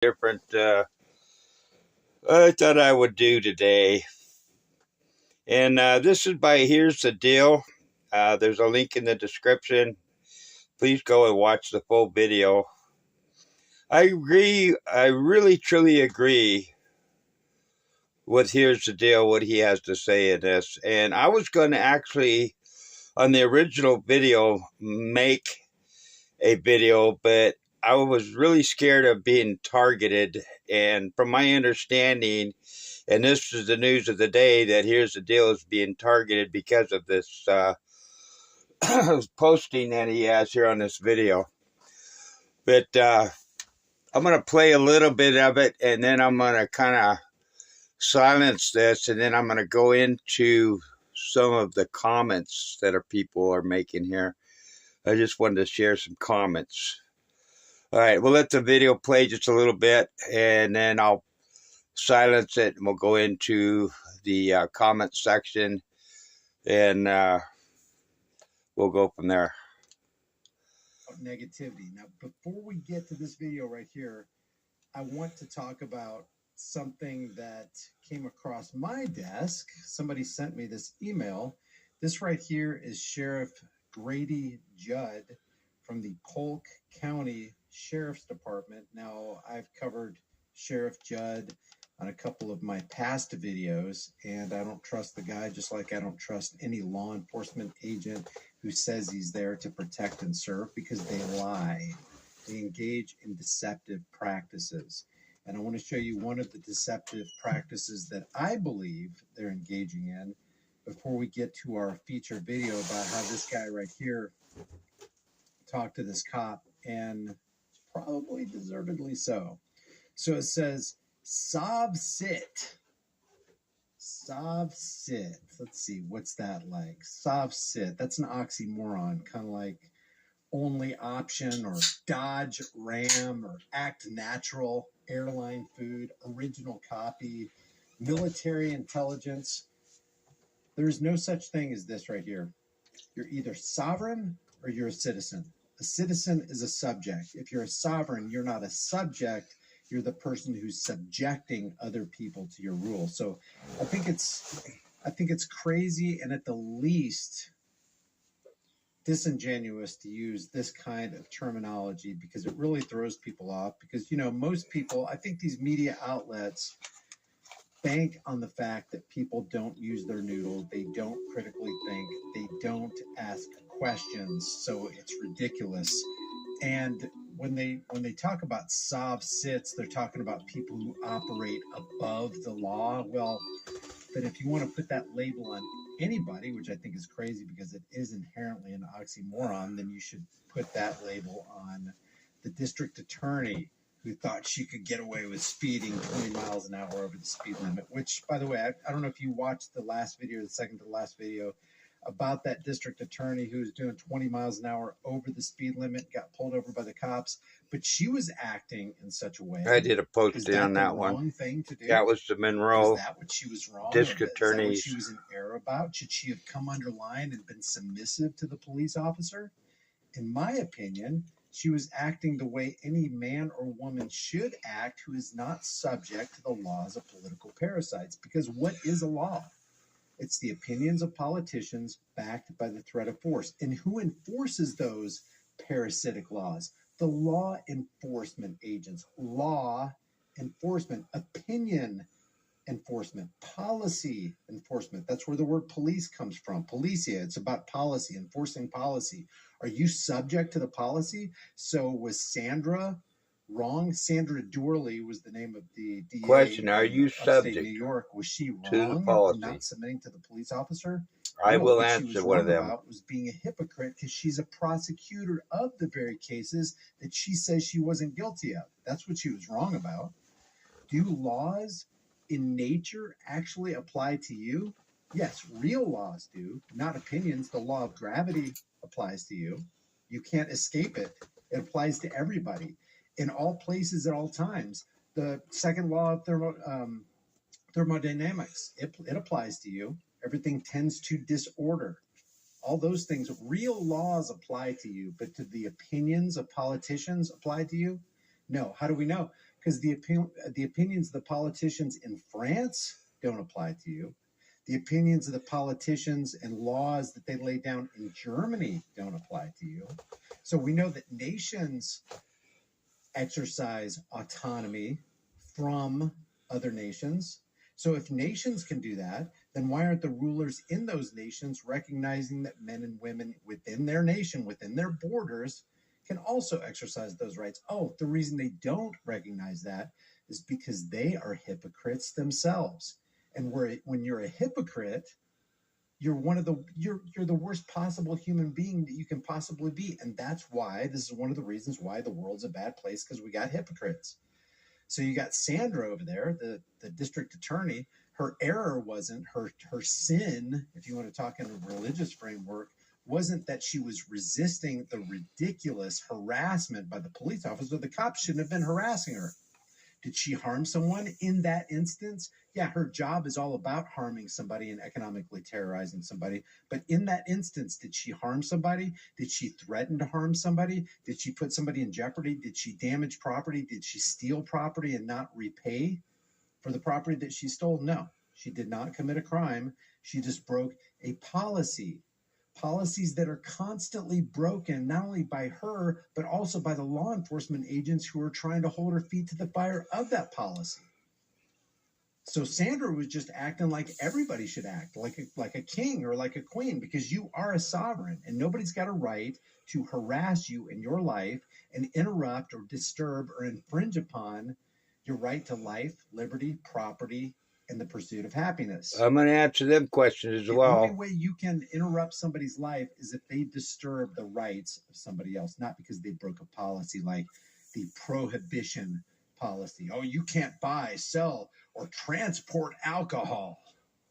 different I thought I would do today. And this is by Here's the Deal. There's a link in the description. Please go and watch the full video. I agree. I really, truly agree with Here's the Deal, what he has to say in this. And I was going to actually, on the original video, make a video, but I was really scared of being targeted. And from my understanding, and this is the news of the day, that Here's the Deal is being targeted because of this posting that he has here on this video. But I'm going to play a little bit of it, and then I'm going to kind of silence this, and then I'm going to go into some of the comments that people are making here. I just wanted to share some comments. All right, we'll let the video play just a little bit, and then I'll silence it, and we'll go into the comment section, and we'll go from there. Negativity. Now, before we get to this video right here, I want to talk about something that came across my desk. Somebody sent me this email. This right here is Sheriff Grady Judd from the Polk County Sheriff's Department. Now, I've covered Sheriff Judd on a couple of my past videos, and I don't trust the guy, just like I don't trust any law enforcement agent who says he's there to protect and serve, because they lie. They engage in deceptive practices. And I want to show you one of the deceptive practices that I believe they're engaging in before we get to our feature video about how this guy right here talked to this cop, and probably deservedly so. So it says, Sav sit. Sav sit. Let's see, what's that like? Sav sit. That's an oxymoron, kind of like only option or Dodge Ram or Act Natural, airline food, original copy, military intelligence. There's no such thing as this right here. You're either sovereign or you're a citizen. A citizen is a subject. If you're a sovereign, you're not a subject. You're the person who's subjecting other people to your rule. So I think it's crazy, and at the least disingenuous to use this kind of terminology, because it really throws people off. Because, you know, most people, I think these media outlets bank on the fact that people don't use their noodle, they don't critically think, they don't ask questions, so it's ridiculous. And when they talk about sob sits, they're talking about people who operate above the law. Well, but if you want to put that label on anybody, which I think is crazy because it is inherently an oxymoron, then you should put that label on the district attorney who thought she could get away with speeding 20 miles an hour over the speed limit, which, by the way, I don't know if you watched the last video, the second to the last video, about that district attorney who was doing 20 miles an hour over the speed limit, got pulled over by the cops, but she was acting in such a way. I did a posting on that one. Wrong thing to do? That was the Monroe. Is that what she was wrong? District attorney. Is that what she was in error about? Should she have come under line and been submissive to the police officer? In my opinion, she was acting the way any man or woman should act who is not subject to the laws of political parasites. Because what is a law? It's the opinions of politicians backed by the threat of force. And who enforces those parasitic laws? The law enforcement agents. Law enforcement. Opinion enforcement. Policy enforcement. That's where the word police comes from. Policia. It's about policy, enforcing policy. Are you subject to the policy? So was Sandra wrong? Sandra Doorley was the name of the DA. Question: are you subject New York? Was she to the wrong policy? not submitting to the police officer? I No, will what she answer was one of wrong them. about was being a hypocrite, because she's a prosecutor of the very cases that she says she wasn't guilty of. That's what she was wrong about. Do laws in nature actually apply to you? Yes, real laws do, not opinions. The law of gravity applies to you. You can't escape it. It applies to everybody in all places at all times. The second law of thermodynamics, it applies to you. Everything tends to disorder. All those things, real laws apply to you, but to the opinions of politicians apply to you? No. How do we know? because the opinions of the politicians in France don't apply to you. The opinions of the politicians and laws that they lay down in Germany don't apply to you. So we know that nations exercise autonomy from other nations. So if nations can do that, then why aren't the rulers in those nations recognizing that men and women within their nation, within their borders, can also exercise those rights? Oh, the reason they don't recognize that is because they are hypocrites themselves. And when you're a hypocrite, you're the worst possible human being that you can possibly be. And that's why this is one of the reasons why the world's a bad place, because we got hypocrites. So you got Sandra over there, the district attorney. Her error wasn't her sin, if you want to talk in a religious framework, wasn't that she was resisting the ridiculous harassment by the police officer. The cops shouldn't have been harassing her. Did she harm someone in that instance? Yeah, her job is all about harming somebody and economically terrorizing somebody. But in that instance, did she harm somebody? Did she threaten to harm somebody? Did she put somebody in jeopardy? Did she damage property? Did she steal property and not repay for the property that she stole? No, she did not commit a crime. She just broke a policy. Policies that are constantly broken, not only by her, but also by the law enforcement agents who are trying to hold her feet to the fire of that policy. So Sandra was just acting like everybody should act, like a king or like a queen, because you are a sovereign and nobody's got a right to harass you in your life and interrupt or disturb or infringe upon your right to life, liberty, property, and the pursuit of happiness. I'm going to answer them questions as well. The only way you can interrupt somebody's life is if they disturb the rights of somebody else, not because they broke a policy like the prohibition policy. Oh, you can't buy, sell, or transport alcohol.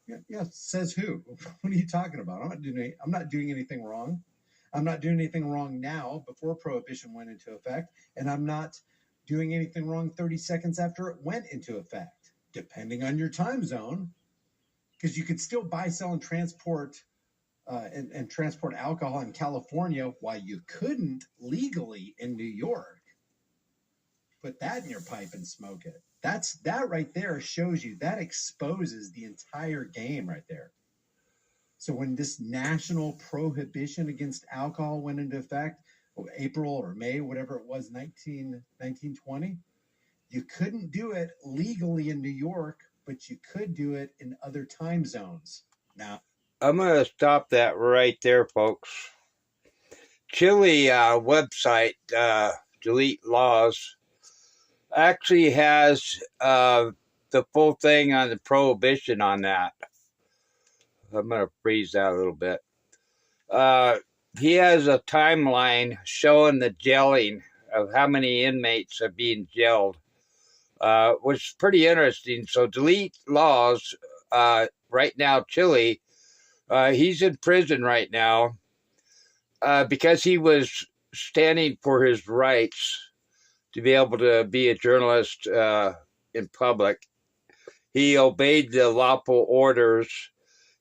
Yeah, says who? What are you talking about? I'm not doing anything wrong. I'm not doing anything wrong now before prohibition went into effect, and I'm not doing anything wrong 30 seconds after it went into effect, depending on your time zone, because you could still buy, sell, and transport transport alcohol in California while you couldn't legally in New York. Put that in your pipe and smoke it. That right there shows you, that exposes the entire game right there. So when this national prohibition against alcohol went into effect, April or May, whatever it was, 1920, you couldn't do it legally in New York, but you could do it in other time zones. Now, I'm going to stop that right there, folks. Chile website, Delete Laws, actually has the full thing on the prohibition on that. I'm going to freeze that a little bit. He has a timeline showing the jailing of how many inmates are being jailed, which is pretty interesting. So Delete Laws, right now, Chile, he's in prison right now because he was standing for his rights to be able to be a journalist in public. He obeyed the lawful orders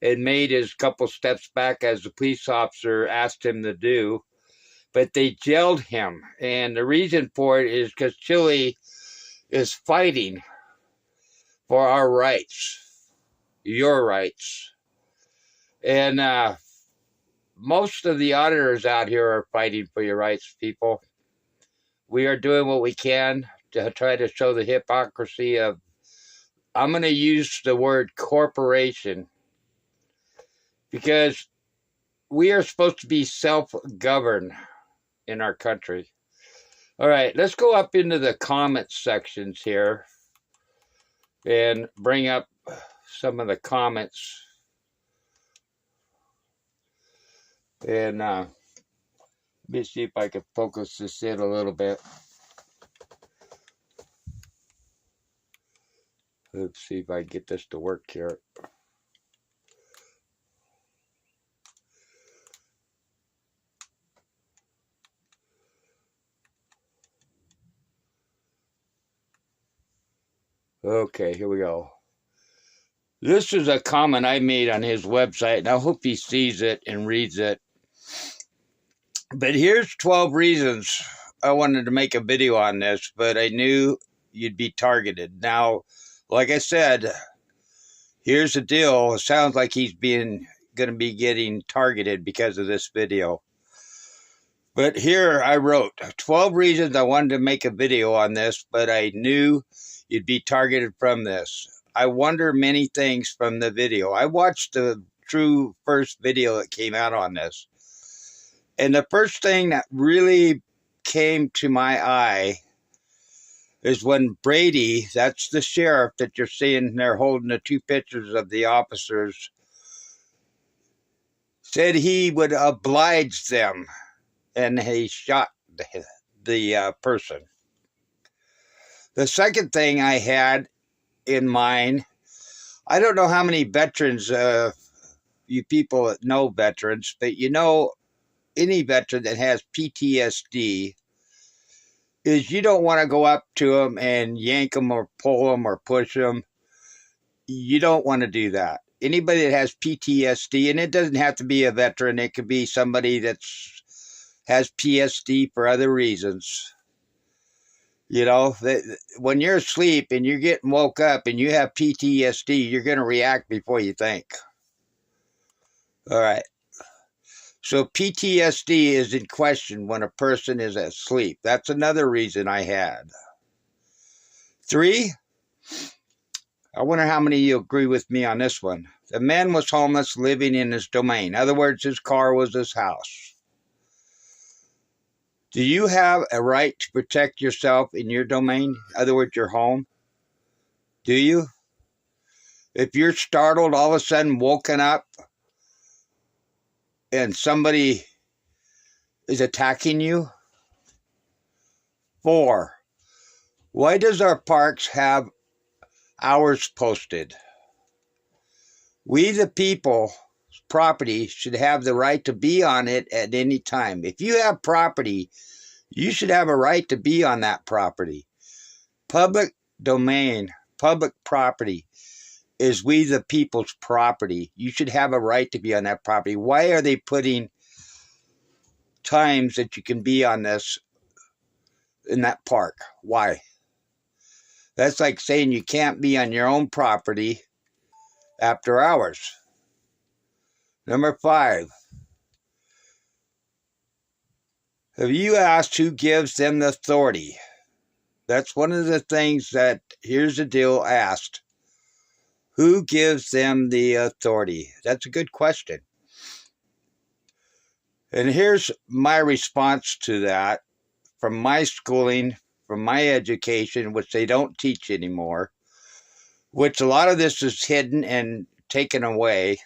and made his couple steps back as the police officer asked him to do, but they jailed him. And the reason for it is because Chile is fighting for our rights, your rights. And most of the auditors out here are fighting for your rights, people. We are doing what we can to try to show the hypocrisy of, I'm going to use the word corporation, because we are supposed to be self-governed in our country. All right, let's go up into the comment sections here and bring up some of the comments. And let me see if I can focus this in a little bit. Let's see if I can get this to work here. Okay, here we go. This is a comment I made on his website, and I hope he sees it and reads it. But here's 12 reasons I wanted to make a video on this, but I knew you'd be targeted. Now, like I said, here's the deal. It sounds like he's going to be getting targeted because of this video. But here I wrote 12 reasons I wanted to make a video on this, but I knew you'd be targeted from this. I wonder many things from the video. I watched the true first video that came out on this. And the first thing that really came to my eye is when Brady, that's the sheriff that you're seeing there holding the two pictures of the officers, said he would oblige them, and he shot the person. The second thing I had in mind, I don't know how many veterans, you people that know veterans, but you know any veteran that has PTSD is you don't want to go up to them and yank them or pull them or push them. You don't want to do that. Anybody that has PTSD, and it doesn't have to be a veteran, it could be somebody that has PSD for other reasons. You know, when you're asleep and you're getting woke up and you have PTSD, you're going to react before you think. All right. So PTSD is in question when a person is asleep. That's another reason I had. 3, I wonder how many of you agree with me on this one. The man was homeless, living in his domain. In other words, his car was his house. Do you have a right to protect yourself in your domain? In other words, your home? Do you? If you're startled, all of a sudden woken up, and somebody is attacking you? 4, why does our parks have hours posted? We, the people, property, should have the right to be on it at any time. If you have property, you should have a right to be on that property. Public domain, public property is we, the people's property. You should have a right to be on that property. Why are they putting times that you can be on this in that park? Why? That's like saying you can't be on your own property after hours. Number 5. Have you asked who gives them the authority? That's one of the things that, here's the deal, asked. Who gives them the authority? That's a good question. And here's my response to that from my schooling, from my education, which they don't teach anymore, which a lot of this is hidden and taken away.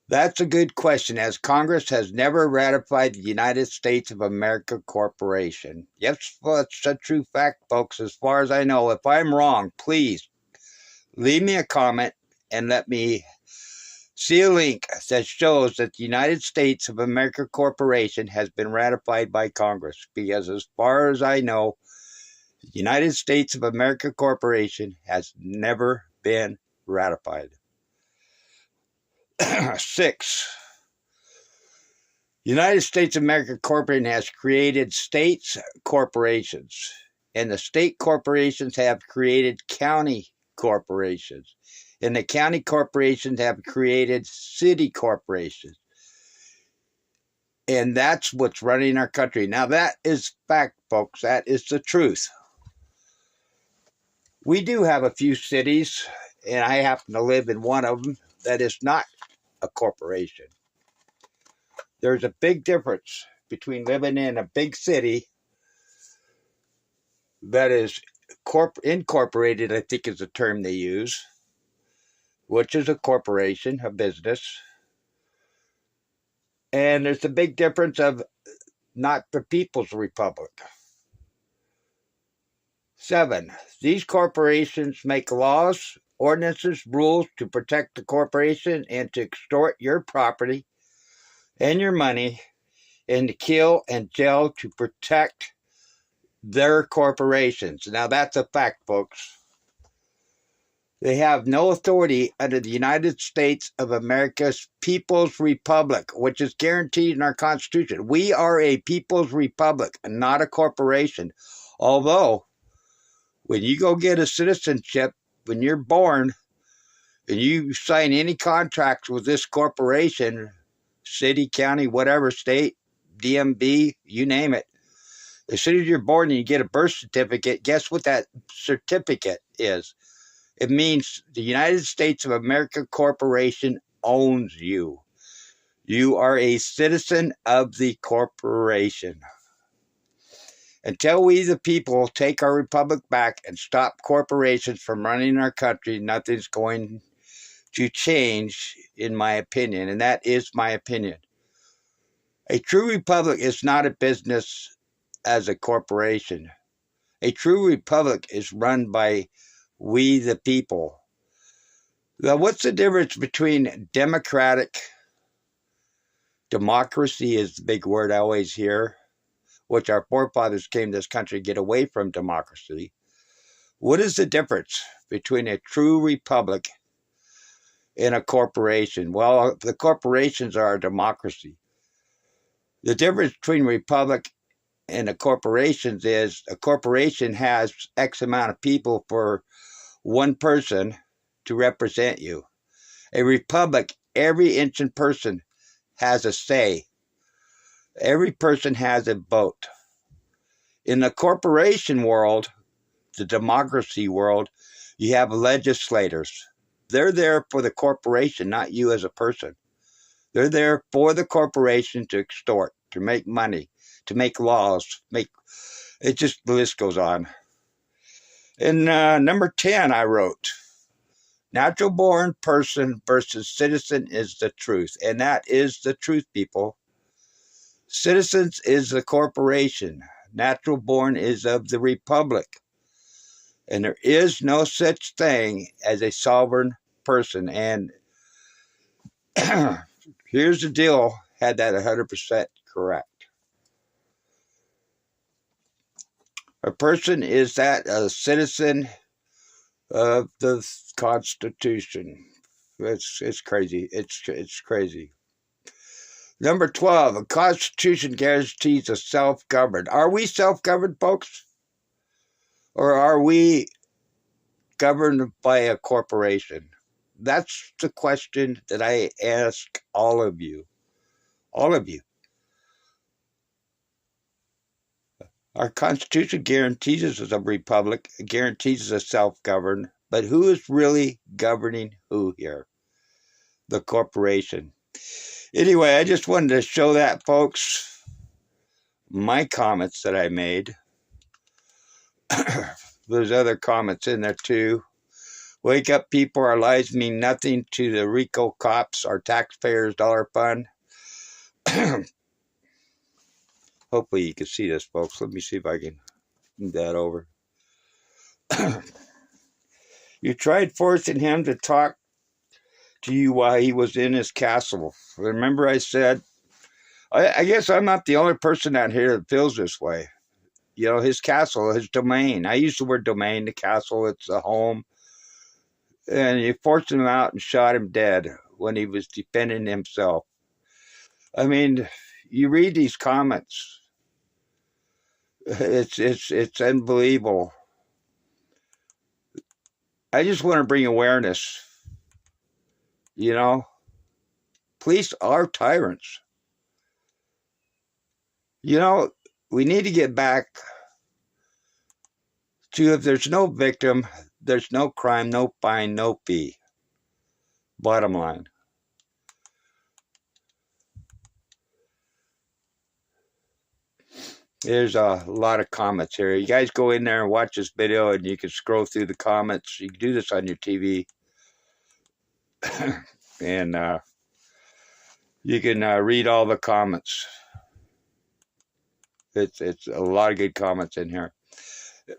That's a good question, as Congress has never ratified the United States of America Corporation. Yes, well, it's a true fact, folks, as far as I know. If I'm wrong, please leave me a comment and let me see a link that shows that the United States of America Corporation has been ratified by Congress. Because as far as I know, the United States of America Corporation has never been ratified. 6, United States of America Corporation has created states corporations, and the state corporations have created county corporations, and the county corporations have created city corporations. And that's what's running our country. Now, that is fact, folks. That is the truth. We do have a few cities, and I happen to live in one of them that is not a corporation. There's a big difference between living in a big city that is incorporated, I think is the term they use, which is a corporation, a business. And there's the big difference of not the People's Republic. 7, these corporations make laws, ordinances, rules to protect the corporation and to extort your property and your money and to kill and jail to protect their corporations. Now, that's a fact, folks. They have no authority under the United States of America's People's Republic, which is guaranteed in our Constitution. We are a People's Republic, not a corporation. Although, when you go get a citizenship, when you're born, and you sign any contracts with this corporation, city, county, whatever, state, DMV, you name it, as soon as you're born and you get a birth certificate, guess what that certificate is? It means the United States of America Corporation owns you. You are a citizen of the corporation. Until we, the people, take our republic back and stop corporations from running our country, nothing's going to change, in my opinion. And that is my opinion. A true republic is not a business as a corporation. A true republic is run by we, the people. Now, what's the difference between democracy is the big word I always hear, which our forefathers came to this country to get away from democracy. What is the difference between a true republic and a corporation? Well, the corporations are a democracy. The difference between republic and the corporations is a corporation has X amount of people for one person to represent you. A republic, every ancient person has a say. Every person has a vote. In the corporation world, the democracy world, you have legislators. They're there for the corporation, not you as a person. They're there for the corporation to extort, to make money, to make laws, the list goes on. In number 10, I wrote, natural born person versus citizen is the truth. And that is the truth, people. Citizens is the corporation. Natural born is of the republic. And there is no such thing as a sovereign person. And here's the deal, had that 100% correct. A person is that a citizen of the Constitution. It's crazy. It's crazy. Number 12, a Constitution guarantees a self-governed. Are we self-governed, folks? Or are we governed by a corporation? That's the question that I ask all of you. All of you. Our Constitution guarantees us a republic, guarantees us a self-governed, but who is really governing who here? The corporation. Anyway, I just wanted to show that, folks, my comments that I made. There's other comments in there too. Wake up, people, our lives mean nothing to the RICO cops, our taxpayers' dollar fund. Hopefully you can see this, folks. Let me see if I can move that over. You tried forcing him to talk to you while he was in his castle. Remember I said, I guess I'm not the only person out here that feels this way. You know, his castle, his domain. I use the word domain, the castle, it's a home. And you forced him out and shot him dead when he was defending himself. I mean, you read these comments. It's unbelievable. I just want to bring awareness. You know, police are tyrants. You know, we need to get back to, if there's no victim, there's no crime, no fine, no fee. Bottom line. There's a lot of comments here. You guys go in there and watch this video and you can scroll through the comments. You can do this on your TV. And you can read all the comments. It's a lot of good comments in here.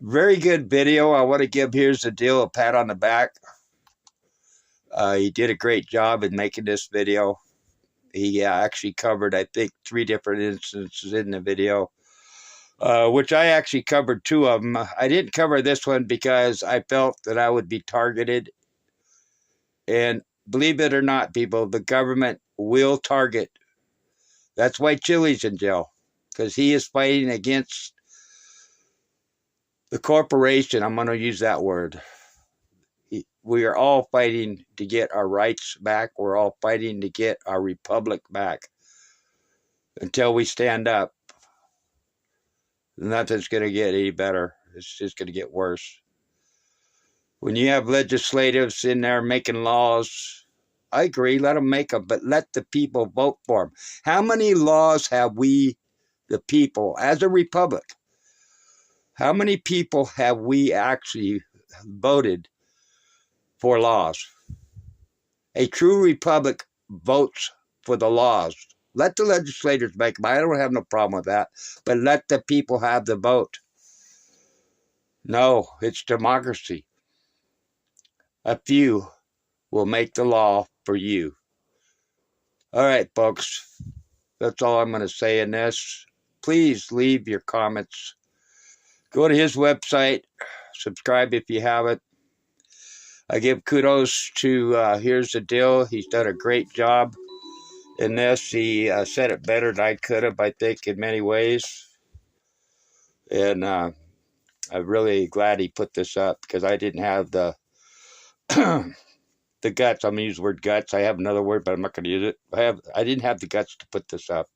Very good video. I want to give, here's the deal, a pat on the back. He did a great job in making this video. He actually covered, I think, 3 different instances in the video. Which I actually covered 2 of them. I didn't cover this one because I felt that I would be targeted. And believe it or not, people, the government will target. That's why Chili's in jail, because he is fighting against the corporation, I'm going to use that word. We are all fighting to get our rights back. We're all fighting to get our republic back. Until we stand up, nothing's going to get any better. It's just going to get worse. When you have legislatives in there making laws, I agree, let them make them, but let the people vote for them. How many laws have we, the people, as a republic, how many people have we actually voted for laws? A true republic votes for the laws. Let the legislators make them. I don't have no problem with that. But let the people have the vote. No, it's democracy. A few will make the law for you. All right, folks. That's all I'm going to say in this. Please leave your comments. Go to his website. Subscribe if you haven't. I give kudos to Here's the Deal. He's done a great job in this. He said it better than I could have, I think, in many ways. And I'm really glad he put this up because I didn't have the the guts. I'm going to use the word guts. I have another word, but I'm not going to use it. I didn't have the guts to put this up.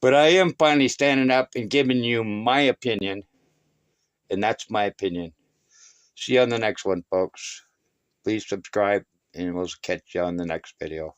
But I am finally standing up and giving you my opinion. And that's my opinion. See you on the next one, folks. Please subscribe, and we'll catch you on the next video.